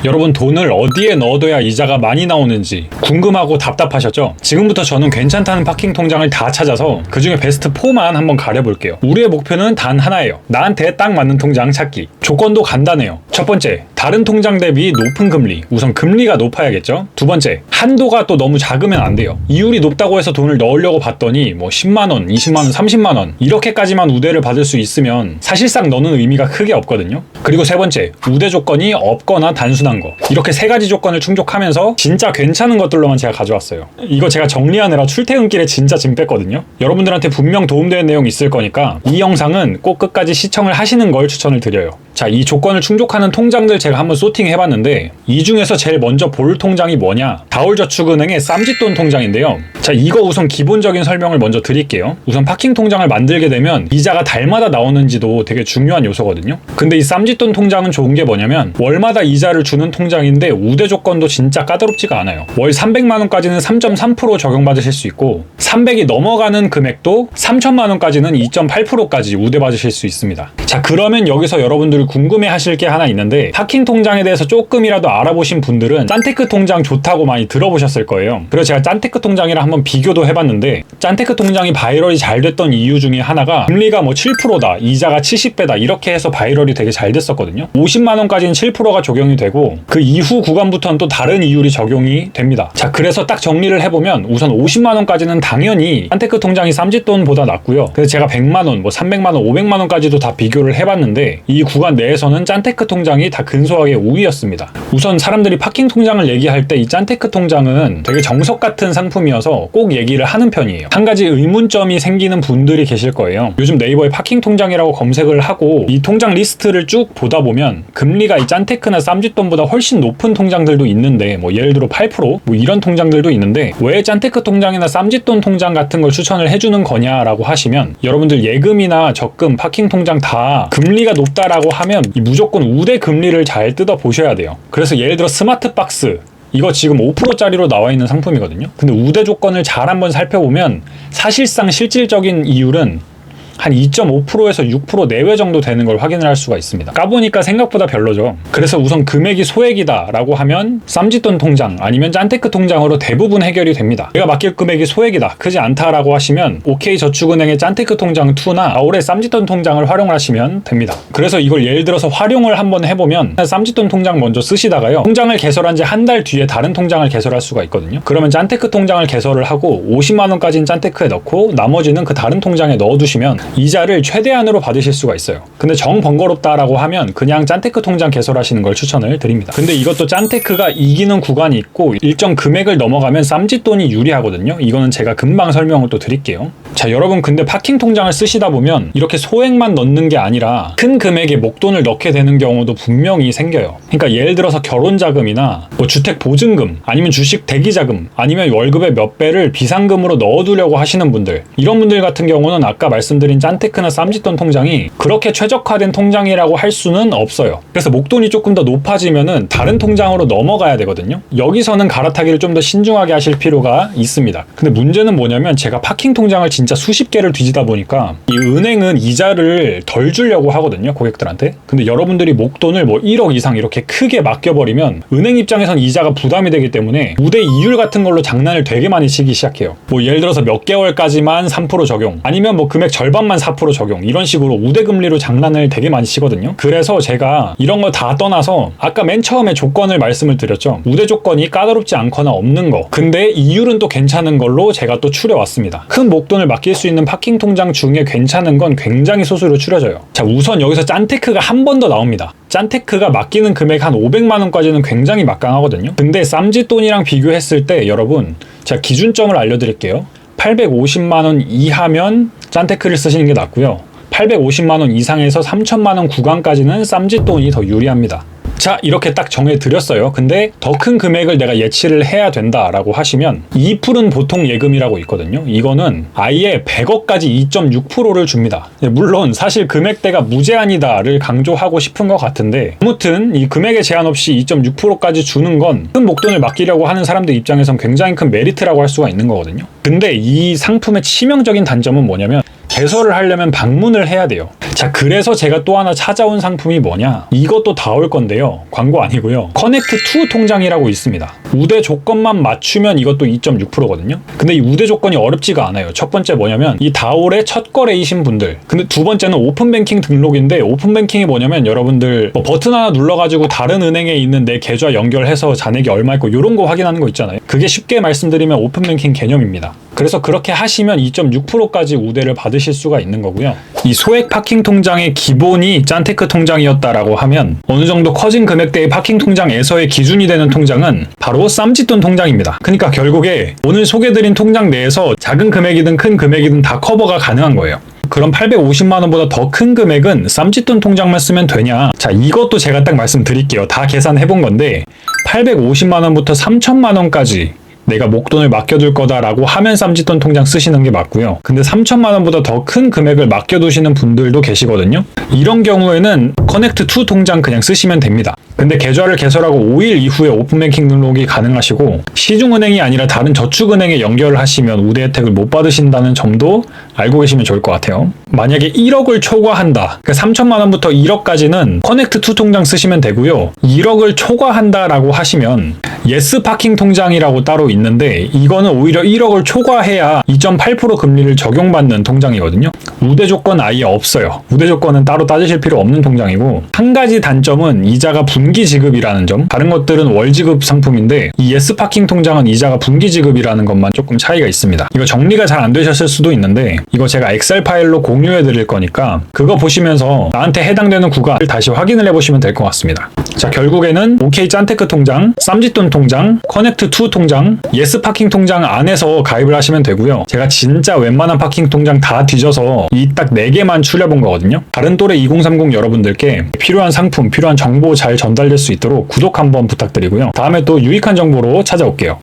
여러분 돈을 어디에 넣어둬야 이자가 많이 나오는지 궁금하고 답답하셨죠? 지금부터 저는 괜찮다는 파킹 통장을 다 찾아서 그 중에 베스트 4만 한번 가려볼게요. 우리의 목표는 단 하나예요. 나한테 딱 맞는 통장 찾기. 조건도 간단해요. 첫 번째, 다른 통장 대비 높은 금리. 우선 금리가 높아야겠죠? 두 번째, 한도가 또 너무 작으면 안 돼요. 이율이 높다고 해서 돈을 넣으려고 봤더니 뭐 10만원, 20만원, 30만원 이렇게까지만 우대를 받을 수 있으면 사실상 넣는 의미가 크게 없거든요. 그리고 세 번째, 우대 조건이 없거나 단순한 거. 이렇게 세 가지 조건을 충족하면서 진짜 괜찮은 것들로만 제가 가져왔어요. 이거 제가 정리하느라 출퇴근길에 진짜 짐 뺐거든요. 여러분들한테 분명 도움되는 내용이 있을 거니까 이 영상은 꼭 끝까지 시청을 하시는 걸 추천을 드려요. 자, 이 조건을 충족하는 통장들 제가 한번 소팅 해봤는데 이 중에서 제일 먼저 볼 통장이 뭐냐? 다올저축은행의 쌈짓돈 통장인데요. 자, 이거 우선 기본적인 설명을 먼저 드릴게요. 우선 파킹 통장을 만들게 되면 이자가 달마다 나오는지도 되게 중요한 요소거든요. 근데 이 쌈짓돈 통장은 좋은 게 뭐냐면 월마다 이자를 주는 통장인데 우대 조건도 진짜 까다롭지가 않아요. 월 300만 원까지는 3.3% 적용받으실 수 있고 300이 넘어가는 금액도 3천만 원까지는 2.8%까지 우대 받으실 수 있습니다. 자, 그러면 여기서 여러분들이 궁금해 하실 게 하나 있는데 파킹 통장에 대해서 조금이라도 알아보신 분들은 짠테크 통장 좋다고 많이 들어보셨을 거예요. 그래서 제가 짠테크 통장이랑 한번 비교도 해봤는데 짠테크 통장이 바이럴이 잘 됐던 이유 중에 하나가 금리가 뭐 7%다, 이자가 70배다 이렇게 해서 바이럴이 되게 잘 됐었거든요. 50만 원까지는 7%가 적용이 되고 그 이후 구간부터는 또 다른 이율이 적용이 됩니다. 자, 그래서 딱 정리를 해보면 우선 50만 원까지는 당연히 짠테크 통장이 쌈짓돈보다 낫고요. 그래서 제가 100만 원, 뭐 300만 원, 500만 원까지도 다 비교를 해봤는데 이 구간 내에서는 짠테크 통장이 다 근소하게 우위였습니다. 우선 사람들이 파킹 통장을 얘기할 때 이 짠테크 통장은 되게 정석 같은 상품이어서 꼭 얘기를 하는 편이에요. 한 가지 의문점이 생기는 분들이 계실 거예요. 요즘 네이버에 파킹 통장이라고 검색을 하고 이 통장 리스트를 쭉 보다 보면 금리가 이 짠테크나 쌈짓돈보다 훨씬 높은 통장들도 있는데 뭐 예를 들어 8% 뭐 이런 통장들도 있는데 왜 짠테크 통장이나 쌈짓돈 통장 같은 걸 추천을 해주는 거냐라고 하시면 여러분들 예금이나 적금, 파킹 통장 다 금리가 높다라고 하면 무조건 우대 금리를 잘 뜯어 보셔야 돼요. 그래서 예를 들어 스마트박스 이거 지금 5%짜리로 나와 있는 상품이거든요. 근데 우대 조건을 잘 한번 살펴보면 사실상 실질적인 이율은 한 2.5%에서 6% 내외 정도 되는 걸 확인을 할 수가 있습니다. 까보니까 생각보다 별로죠. 그래서 우선 금액이 소액이다 라고 하면 쌈짓돈 통장 아니면 짠테크 통장으로 대부분 해결이 됩니다. 내가 맡길 금액이 소액이다, 크지 않다라고 하시면 OK저축은행의 짠테크 통장 2나 아올의 쌈짓돈 통장을 활용을 하시면 됩니다. 그래서 이걸 예를 들어서 활용을 한번 해보면 쌈짓돈 통장 먼저 쓰시다가요, 통장을 개설한 지 한 달 뒤에 다른 통장을 개설할 수가 있거든요. 그러면 짠테크 통장을 개설을 하고 50만 원까지는 짠테크에 넣고 나머지는 그 다른 통장에 넣어두시면 이자를 최대한으로 받으실 수가 있어요. 근데 정 번거롭다라고 하면 그냥 짠테크 통장 개설하시는 걸 추천을 드립니다. 근데 이것도 짠테크가 이기는 구간이 있고 일정 금액을 넘어가면 쌈짓돈이 유리하거든요. 이거는 제가 금방 설명을 또 드릴게요. 자, 여러분 근데 파킹 통장을 쓰시다 보면 이렇게 소액만 넣는 게 아니라 큰 금액의 목돈을 넣게 되는 경우도 분명히 생겨요. 그러니까 예를 들어서 결혼자금이나 뭐 주택보증금 아니면 주식 대기자금 아니면 월급의 몇 배를 비상금으로 넣어두려고 하시는 분들, 이런 분들 같은 경우는 아까 말씀드린 짠테크나 쌈짓돈 통장이 그렇게 최적화된 통장이라고 할 수는 없어요. 그래서 목돈이 조금 더 높아지면은 다른 통장으로 넘어가야 되거든요. 여기서는 갈아타기를 좀 더 신중하게 하실 필요가 있습니다. 근데 문제는 뭐냐면 제가 파킹 통장을 진짜 수십 개를 뒤지다 보니까 이 은행은 이자를 덜 주려고 하거든요, 고객들한테. 근데 여러분들이 목돈을 뭐 1억 이상 이렇게 크게 맡겨버리면 은행 입장에선 이자가 부담이 되기 때문에 우대 이율 같은 걸로 장난을 되게 많이 치기 시작해요. 뭐 예를 들어서 몇 개월까지만 3% 적용 아니면 뭐 금액 절반만 4% 적용 이런 식으로 우대 금리로 장난을 되게 많이 치거든요. 그래서 제가 이런 거 다 떠나서 아까 맨 처음에 조건을 말씀을 드렸죠. 우대 조건이 까다롭지 않거나 없는 거, 근데 이율은 또 괜찮은 걸로 제가 또 추려왔습니다. 큰 목돈을 맡길 수 있는 파킹 통장 중에 괜찮은 건 굉장히 소수로 추려져요. 자, 우선 여기서 짠테크가 한 번 더 나옵니다. 짠테크가 맡기는 금액 한 500만 원까지는 굉장히 막강하거든요. 근데 쌈짓돈이랑 비교했을 때 여러분 제가 기준점을 알려드릴게요. 850만 원 이하면 짠테크를 쓰시는 게 낫고요. 850만 원 이상에서 3천만 원 구간까지는 쌈짓돈이 더 유리합니다. 자, 이렇게 딱 정해드렸어요. 근데 더 큰 금액을 내가 예치를 해야 된다라고 하시면 2%는 보통 예금이라고 있거든요. 이거는 아예 100억까지 2.6%를 줍니다. 물론 사실 금액대가 무제한이다를 강조하고 싶은 것 같은데 아무튼 이 금액에 제한 없이 2.6%까지 주는 건 큰 목돈을 맡기려고 하는 사람들 입장에선 굉장히 큰 메리트라고 할 수가 있는 거거든요. 근데 이 상품의 치명적인 단점은 뭐냐면 개설을 하려면 방문을 해야 돼요. 자, 그래서 제가 또 하나 찾아온 상품이 뭐냐? 이것도 다 올 건데요. 광고 아니고요. 커넥트2 통장이라고 있습니다. 우대 조건만 맞추면 이것도 2.6%거든요. 근데 이 우대 조건이 어렵지가 않아요. 첫 번째 뭐냐면 이 다올의 첫 거래이신 분들. 근데 두 번째는 오픈뱅킹 등록인데 오픈뱅킹이 뭐냐면 여러분들 뭐 버튼 하나 눌러가지고 다른 은행에 있는 내 계좌 연결해서 잔액이 얼마 있고 이런 거 확인하는 거 있잖아요. 그게 쉽게 말씀드리면 오픈뱅킹 개념입니다. 그래서 그렇게 하시면 2.6%까지 우대를 받으실 수가 있는 거고요. 이 소액 파킹 통장의 기본이 짠테크 통장이었다라고 하면 어느 정도 커진 금액대의 파킹 통장에서의 기준이 되는 통장은 바로 쌈짓돈 통장입니다. 그러니까 결국에 오늘 소개드린 통장 내에서 작은 금액이든 큰 금액이든 다 커버가 가능한 거예요. 그럼 850만 원보다 더 큰 금액은 쌈짓돈 통장만 쓰면 되냐? 자, 이것도 제가 딱 말씀드릴게요. 다 계산해 본 건데 850만 원부터 3천만 원까지 내가 목돈을 맡겨둘 거다라고 하면 쌈짓돈 통장 쓰시는 게 맞고요. 근데 3천만 원보다 더 큰 금액을 맡겨두시는 분들도 계시거든요. 이런 경우에는 커넥트2 통장 그냥 쓰시면 됩니다. 근데 계좌를 개설하고 5일 이후에 오픈뱅킹 등록이 가능하시고 시중은행이 아니라 다른 저축은행에 연결을 하시면 우대 혜택을 못 받으신다는 점도 알고 계시면 좋을 것 같아요. 만약에 1억을 초과한다. 그러니까 3천만 원부터 1억까지는 커넥트2 통장 쓰시면 되고요. 1억을 초과한다라고 하시면 예스 파킹 통장이라고 따로 있는데 이거는 오히려 1억을 초과해야 2.8% 금리를 적용받는 통장이거든요. 우대 조건 아예 없어요. 우대 조건은 따로 따지실 필요 없는 통장이고 한 가지 단점은 이자가 분기 지급이라는 점. 다른 것들은 월 지급 상품인데 이 예스 파킹 통장은 이자가 분기 지급이라는 것만 조금 차이가 있습니다. 이거 정리가 잘 안 되셨을 수도 있는데 이거 제가 엑셀 파일로 공유해 드릴 거니까 그거 보시면서 나한테 해당되는 구간을 다시 확인을 해보시면 될 것 같습니다. 자, 결국에는 OK 짠테크 통장, 쌈짓돈 통장, 커넥트2 통장, 예스 파킹 통장 안에서 가입을 하시면 되고요. 제가 진짜 웬만한 파킹 통장 다 뒤져서 이 딱 4개만 추려본 거거든요. 다른 또래 2030 여러분들께 필요한 상품, 필요한 정보 잘 전달될 수 있도록 구독 한번 부탁드리고요. 다음에 또 유익한 정보로 찾아올게요.